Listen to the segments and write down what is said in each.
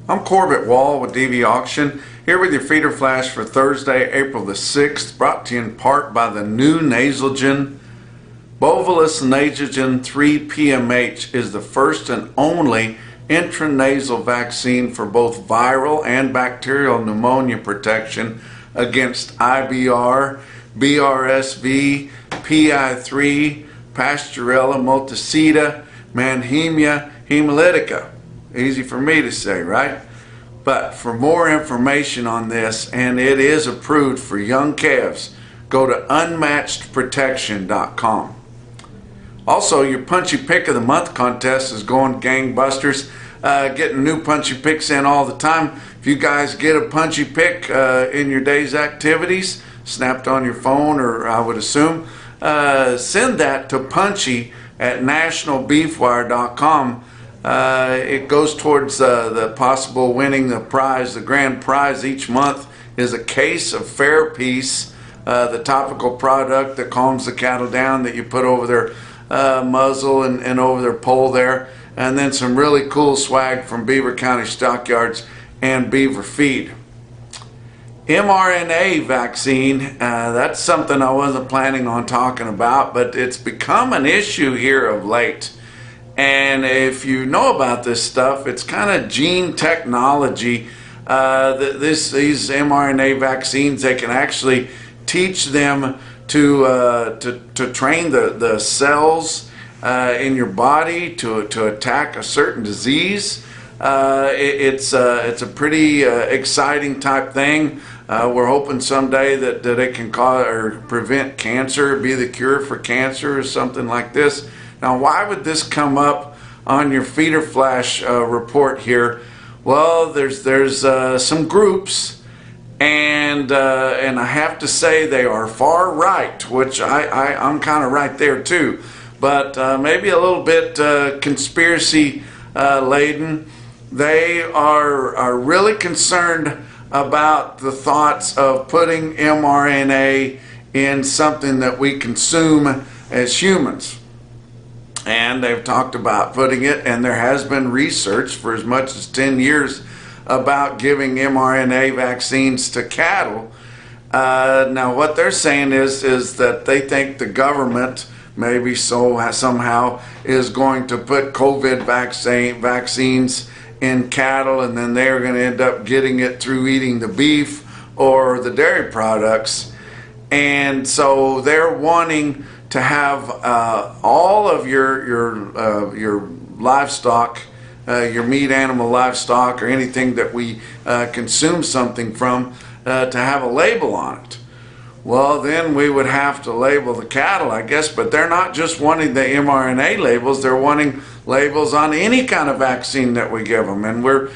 I'm Corbett Wall with DV Auction, here with your feeder flash for Thursday, April the 6th, brought to you in part by the new Nasogen. Bovolus Nasogen 3 PMH is the first and only intranasal vaccine for both viral and bacterial pneumonia protection against IBR, BRSV, PI3, Pasteurella multicida, Mannheimia hemolytica. Easy for me to say, right? But for more information on this, and it is approved for young calves, go to unmatchedprotection.com. Also, your Punchy Pick of the Month contest is going gangbusters. Getting new Punchy Picks in all the time. If you guys get a Punchy Pick in your day's activities, snapped on your phone, or I would assume, send that to Punchy at nationalbeefwire.com. It goes towards the possible winning the prize. The grand prize each month is a case of Fair Peace, the topical product that calms the cattle down that you put over their muzzle and over their poll there, and then some really cool swag from Beaver County Stockyards and Beaver Feed. mRNA vaccine, that's something I wasn't planning on talking about, but it's become an issue here of late. And if you know about this stuff, it's kind of gene technology. These mRNA vaccines, they can actually teach them to train the cells in your body to attack a certain disease. It's a pretty exciting type thing. We're hoping someday that it can cause or prevent cancer, be the cure for cancer or something like this. Now, why would this come up on your feeder flash report here? Well, there's some groups, and I have to say they are far right, which I'm kind of right there too, but maybe a little bit conspiracy laden. They are really concerned about the thoughts of putting mRNA in something that we consume as humans. And they've talked about putting it, and there has been research for as much as 10 years about giving mRNA vaccines to cattle. Now what they're saying is that they think the government maybe somehow is going to put COVID vaccines in cattle, and then they're going to end up getting it through eating the beef or the dairy products. And so they're wanting to have all of your livestock, your meat animal livestock, or anything that we consume something from, to have a label on it. Well, then we would have to label the cattle, I guess, but they're not just wanting the mRNA labels, they're wanting labels on any kind of vaccine that we give them. And we're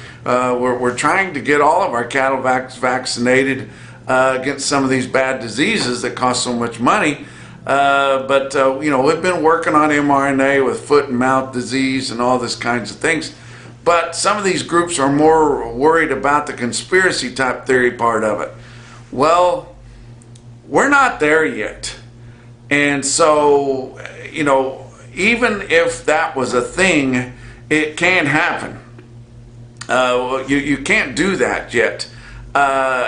trying to get all of our cattle vaccinated against some of these bad diseases that cost so much money. But we've been working on mRNA with foot and mouth disease and all this kinds of things. But some of these groups are more worried about the conspiracy type theory part of it. Well, we're not there yet. And so, even if that was a thing, it can happen. You can't do that yet.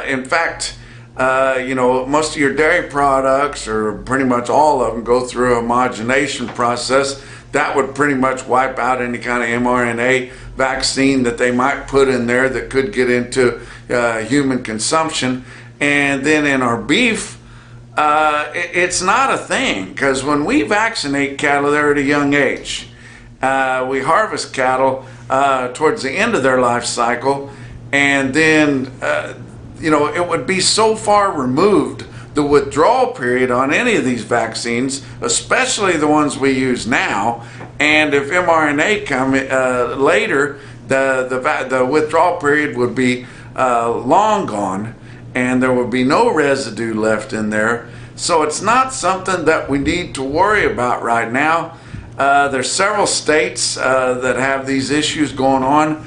In fact, most of your dairy products, or pretty much all of them, go through a homogenation process. That would pretty much wipe out any kind of mRNA vaccine that they might put in there that could get into human consumption. And then in our beef, it's not a thing, because when we vaccinate cattle, they're at a young age. We harvest cattle towards the end of their life cycle, and then it would be so far removed, the withdrawal period on any of these vaccines, especially the ones we use now, and if mRNA come later, the withdrawal period would be long gone, and there would be no residue left in there. So it's not something that we need to worry about right now. There's several states that have these issues going on.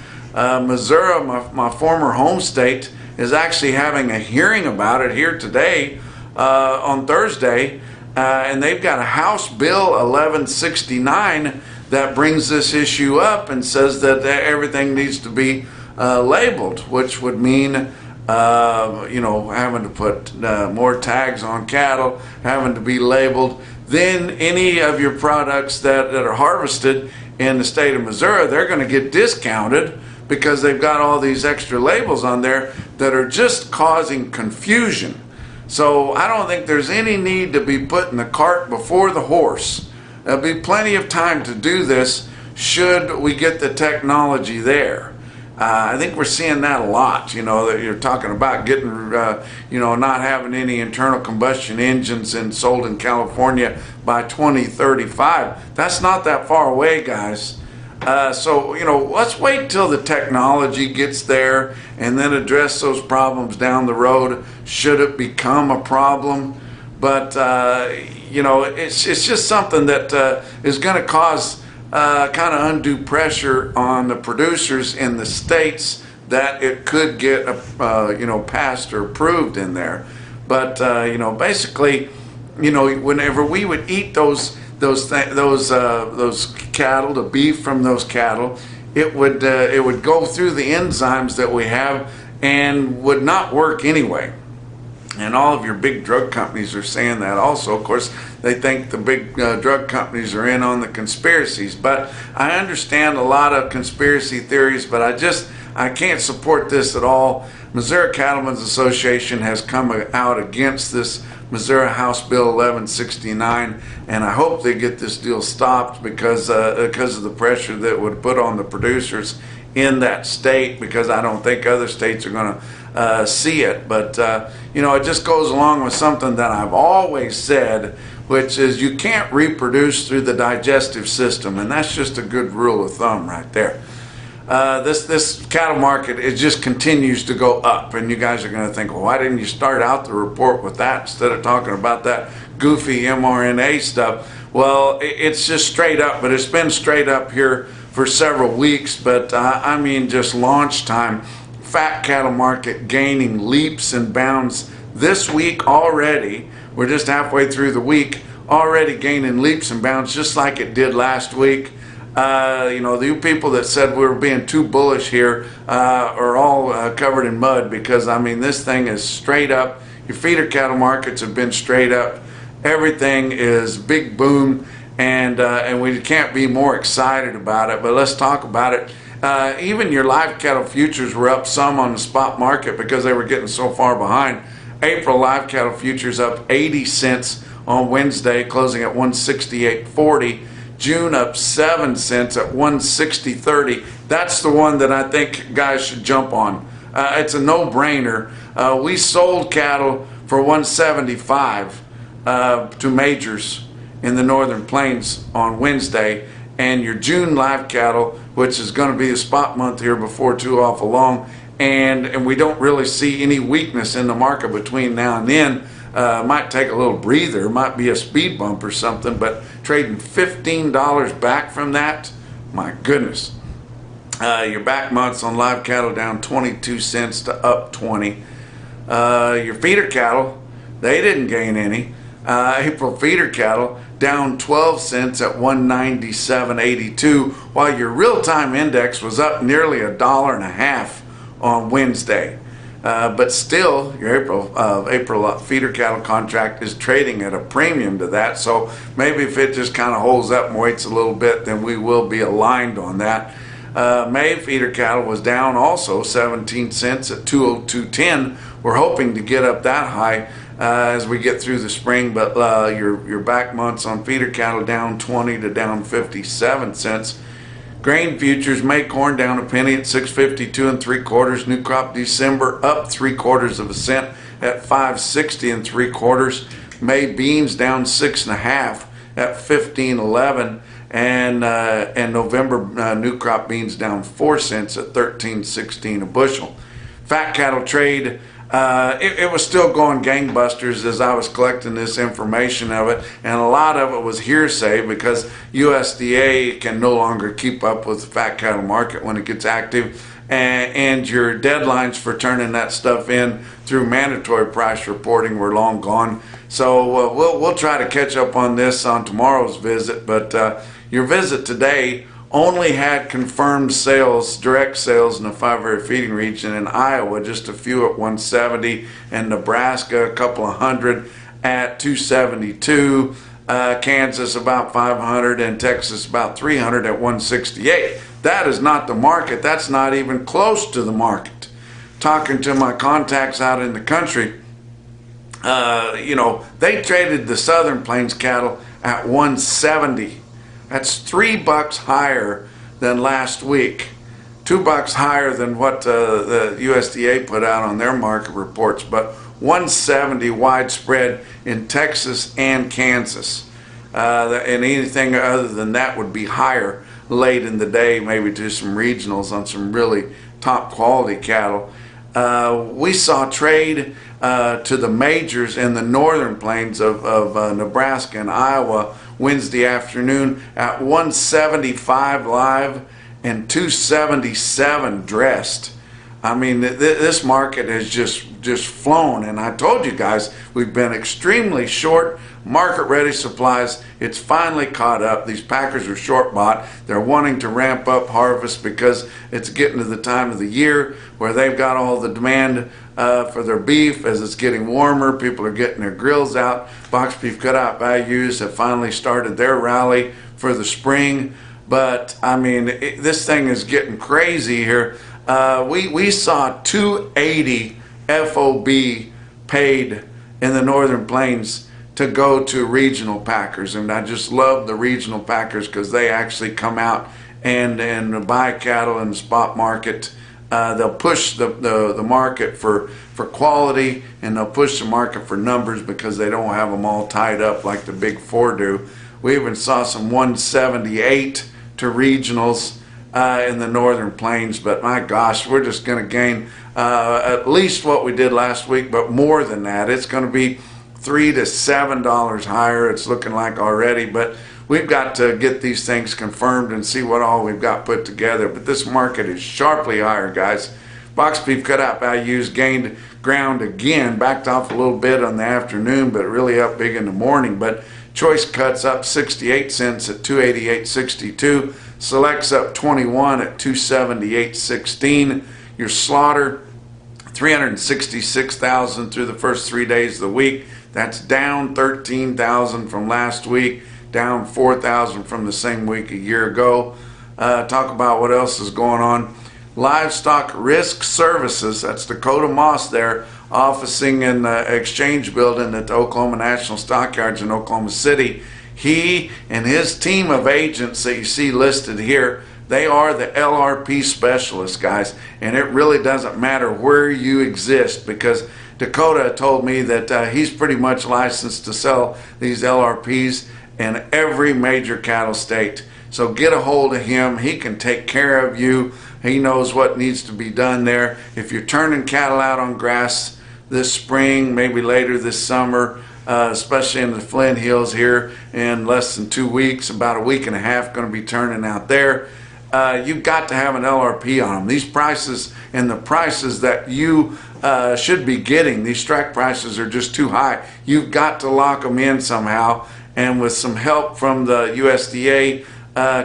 Missouri, my former home state, is actually having a hearing about it here today on Thursday, and they've got a House Bill 1169 that brings this issue up and says that everything needs to be labeled, which would mean having to put more tags on cattle, having to be labeled. Then any of your products that are harvested in the state of Missouri, they're going to get discounted because they've got all these extra labels on there that are just causing confusion. So I don't think there's any need to be putting the cart before the horse. There'll be plenty of time to do this should we get the technology there. I think we're seeing that a lot, that you're talking about getting, not having any internal combustion engines sold in California by 2035. That's not that far away, guys. So let's wait till the technology gets there and then address those problems down the road should it become a problem. But, it's just something that is going to cause kind of undue pressure on the producers in the states that it could get passed or approved in there. But basically, whenever we would eat those cattle, the beef from those cattle, it would go through the enzymes that we have and would not work anyway. And all of your big drug companies are saying that also. Of course, they think the big drug companies are in on the conspiracies. But I understand a lot of conspiracy theories, but I can't support this at all. Missouri Cattlemen's Association has come out against this Missouri House Bill 1169, and I hope they get this deal stopped because of the pressure that it would put on the producers in that state, because I don't think other states are going to see it. But it just goes along with something that I've always said, which is you can't reproduce through the digestive system, and that's just a good rule of thumb right there. This cattle market, it just continues to go up, and you guys are going to think, well, why didn't you start out the report with that instead of talking about that goofy mRNA stuff? Well, it's just straight up, but it's been straight up here for several weeks. But I mean, just launch time, fat cattle market gaining leaps and bounds this week already. We're just halfway through the week, already gaining leaps and bounds just like it did last week. The people that said we were being too bullish here are all covered in mud, because I mean, this thing is straight up. Your feeder cattle markets have been straight up. Everything is big boom, and we can't be more excited about it. But let's talk about it. Even your live cattle futures were up some on the spot market because they were getting so far behind. April live cattle futures up 80 cents on Wednesday, closing at 168.40. June up 7 cents at 160.30. That's the one that I think guys should jump on. It's a no-brainer. We sold cattle for 175 to majors in the Northern Plains on Wednesday, and your June live cattle, which is going to be a spot month here before too awful long, and we don't really see any weakness in the market between now and then. Might take a little breather, might be a speed bump or something, but trading $15 back from that, my goodness. Your back months on live cattle down 22 cents to up 20. Your feeder cattle, they didn't gain any. April feeder cattle down 12 cents at 197.82, while your real-time index was up nearly $1.50 on Wednesday. But still, your April feeder cattle contract is trading at a premium to that. So maybe if it just kind of holds up and waits a little bit, then we will be aligned on that. May feeder cattle was down also 17 cents at 202.10. We're hoping to get up that high as we get through the spring. But your back months on feeder cattle down 20 to down 57 cents. Grain futures, May corn down a penny at 6.52 3/4. New crop December up 3/4 cent at 5.60 3/4. May beans down 6 1/2 at 15.11, and November new crop beans down 4 cents at 13.16 a bushel. Fat cattle trade. It was still going gangbusters as I was collecting this information of it, and a lot of it was hearsay because USDA can no longer keep up with the fat cattle market when it gets active, and your deadlines for turning that stuff in through mandatory price reporting were long gone. So we'll try to catch up on this on tomorrow's visit, but your visit today only had confirmed sales, direct sales in the 5-area feeding region in Iowa, just a few at 170, and Nebraska a couple of hundred at 272, Kansas about 500, and Texas about 300 at 168. That is not the market. That's not even close to the market. Talking to my contacts out in the country, they traded the Southern Plains cattle at 170. That's $3 higher than last week. $2 higher than what the USDA put out on their market reports, but 170 widespread in Texas and Kansas. And anything other than that would be higher late in the day, maybe to some regionals on some really top quality cattle. We saw trade to the majors in the northern plains of Nebraska and Iowa Wednesday afternoon at 175 live and 277 dressed. I mean, this market has just flown, and I told you guys we've been extremely short market-ready supplies. It's finally caught up. These packers are short bought. They're wanting to ramp up harvest because it's getting to the time of the year where they've got all the demand for their beef. As it's getting warmer, people are getting their grills out. Box beef cutout values have finally started their rally for the spring. But I mean, this thing is getting crazy here. We saw 280 FOB paid in the Northern Plains to go to regional packers, and I just love the regional packers because they actually come out and buy cattle in the spot market. They'll push the market for quality, and they'll push the market for numbers because they don't have them all tied up like the big four do. We even saw some 178 to regionals in the Northern Plains, but my gosh, we're just going to gain at least what we did last week, but more than that. It's going to be $3 to $7 higher, it's looking like already, but we've got to get these things confirmed and see what all we've got put together. But this market is sharply higher, guys. Box beef cutout values gained ground again, backed off a little bit on the afternoon, but really up big in the morning. But choice cuts up 68 cents at 288.62. Selects up 21 at 278.16. Your slaughter 366,000 through the first 3 days of the week. That's down 13,000 from last week, down 4,000 from the same week a year ago. Talk about what else is going on. Livestock Risk Services, that's Dakota Moss there, officing in the exchange building at the Oklahoma National Stockyards in Oklahoma City. He and his team of agents that you see listed here, they are the LRP specialists, guys, and it really doesn't matter where you exist, because Dakota told me that he's pretty much licensed to sell these LRPs in every major cattle state. So get a hold of him. He can take care of you. He knows what needs to be done there. If you're turning cattle out on grass this spring, maybe later this summer, especially in the Flint Hills here in less than 2 weeks, about a week and a half going to be turning out there. You've got to have an LRP on them. These prices and the prices that you should be getting, these strike prices are just too high. You've got to lock them in somehow, and with some help from the USDA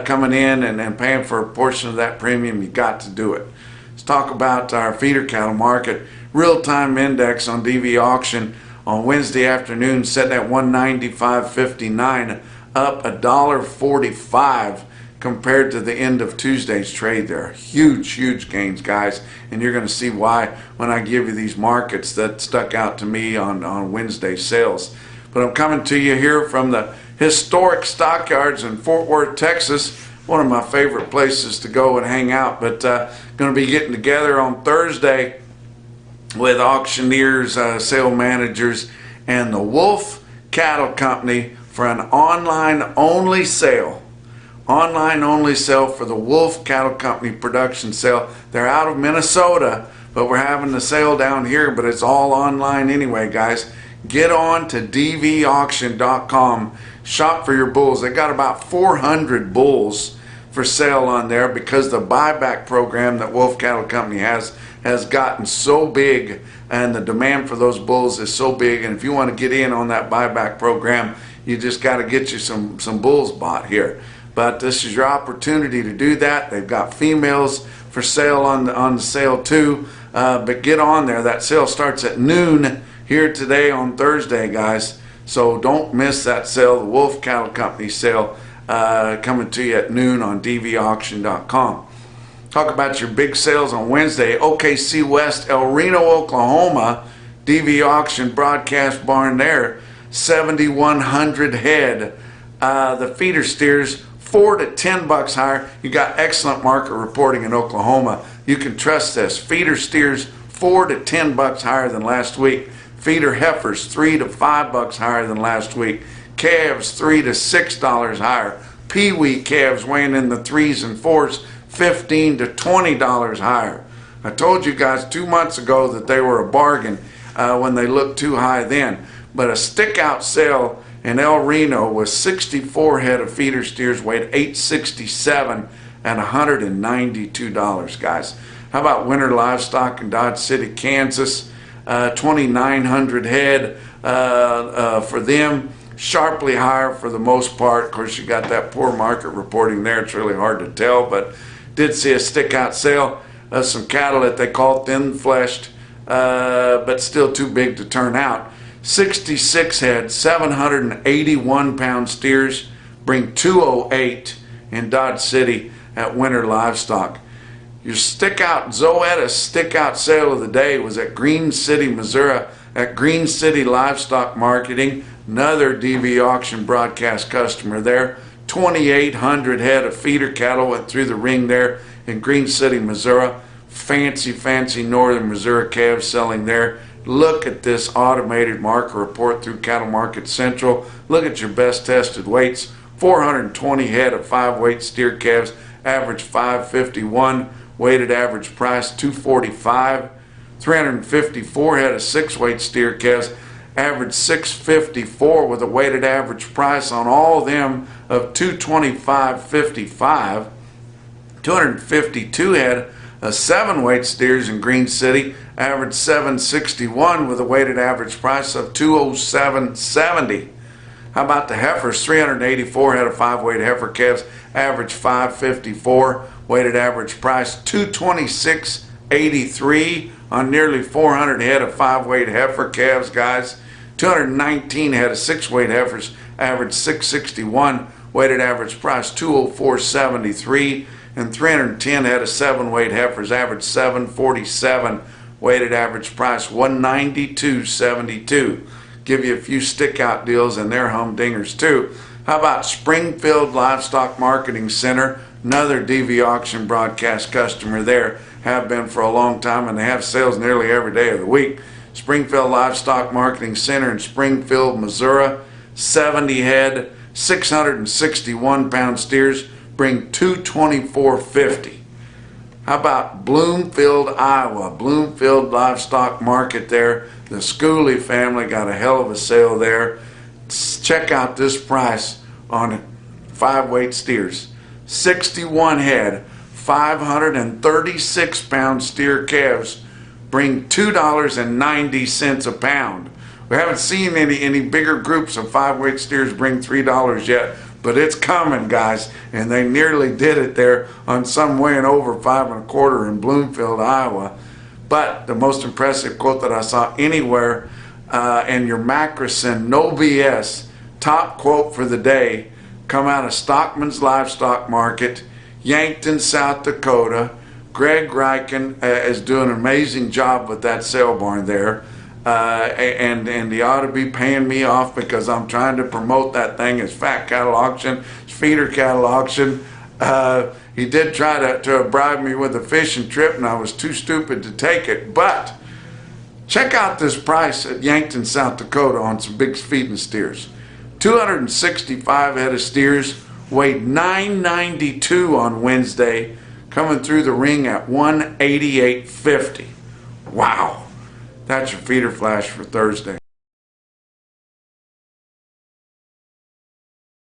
coming in and paying for a portion of that premium, you got to do it. Let's talk about our feeder cattle market. Real-time index on DV auction on Wednesday afternoon set at 195.59, up $1.45 compared to the end of Tuesday's trade there. Huge gains, guys, and you're going to see why when I give you these markets that stuck out to me on Wednesday sales. But I'm coming to you here from the historic stockyards in Fort Worth, Texas, one of my favorite places to go and hang out. But going to be getting together on Thursday with auctioneers, sale managers, and the Wolf Cattle Company for an online-only sale. Online-only sale for the Wolf Cattle Company production sale. They're out of Minnesota, but we're having the sale down here, but it's all online anyway, guys. Get on to dvauction.com. Shop for your bulls. They got about 400 bulls for sale on there because the buyback program that Wolf Cattle Company has gotten so big, and the demand for those bulls is so big. And if you want to get in on that buyback program, you just got to get you some bulls bought here. but this is your opportunity to do that. They've got females for sale on the sale too, but get on there. That sale starts at noon here today on Thursday, guys, so don't miss that sale. The Wolf Cattle Company sale coming to you at noon on dvauction.com. Talk about your big sales on Wednesday. OKC West, El Reno, Oklahoma, DV auction broadcast barn there, 7,100 head. The feeder steers, $4 to $10 higher. You got excellent market reporting in Oklahoma. You can trust this. Feeder steers, $4 to $10 higher than last week. Feeder heifers, $3 to $5 higher than last week. Calves, $3 to $6 higher. Pee-wee calves weighing in the 3s and 4s, $15 to $20 higher. I told you guys 2 months ago that they were a bargain when they looked too high then. But a stick-out sale in El Reno was 64 head of feeder steers, weighed 867 and $192, guys. How about winter livestock in Dodge City, Kansas? 2,900 head for them. Sharply higher for the most part. Of course, you got that poor market reporting there. It's really hard to tell, but did see a stick-out sale of some cattle that they call thin-fleshed, but still too big to turn out. 66 head, 781-pound steers bring 208 in Dodge City at winter livestock. Your Zoetta stick-out sale of the day was at Green City, Missouri, at Green City Livestock Marketing, another DV auction broadcast customer there. 2,800 head of feeder cattle went through the ring there in Green City, Missouri. Fancy northern Missouri calves selling there. Look at this automated market report through Cattle Market Central. Look at your best tested weights. 420 head of 5-weight steer calves, average 551, weighted average price 245. 354 head of 6-weight steer calves, average 654 with a weighted average price on all of them of 225.55. 252 head of 7-weight steers in Green City, average 761 with a weighted average price of 207.70. How about the heifers? 384 head of 5-weight heifer calves, average 554, weighted average price 226.83 on nearly 400 head of 5-weight heifer calves, guys. 219 head of 6-weight heifers, average 661, weighted average price 204.73, and 310 head of 7-weight heifers, average 747, weighted average price 192.72. Give you a few stick-out deals and their humdingers too. How about Springfield Livestock Marketing Center, another DV auction broadcast customer there, have been for a long time, and they have sales nearly every day of the week. Springfield Livestock Marketing Center in Springfield, Missouri, 70 head, 661-pound steers bring 224.50. How about Bloomfield, Iowa? Bloomfield Livestock Market there. The Schooley family got a hell of a sale there. Check out this price on 5-weight steers. 61 head, 536-pound steer calves bring $2.90 a pound. We haven't seen any bigger groups of 5-weight steers bring $3 yet, but it's coming, guys, and they nearly did it there on some weighing over 5 1/4 in Bloomfield, Iowa. But the most impressive quote that I saw anywhere in your Macrocin, no BS, top quote for the day, come out of Stockman's Livestock Market, Yankton, South Dakota. Greg Ryken is doing an amazing job with that sale barn there. And he ought to be paying me off because I'm trying to promote that thing as fat cattle auction, as feeder cattle auction. He did try to bribe me with a fishing trip, and I was too stupid to take it. But check out this price at Yankton, South Dakota on some big feeding steers. 265 head of steers, weighed 992 on Wednesday, coming through the ring at 188.50. Wow. That's your feeder flash for Thursday.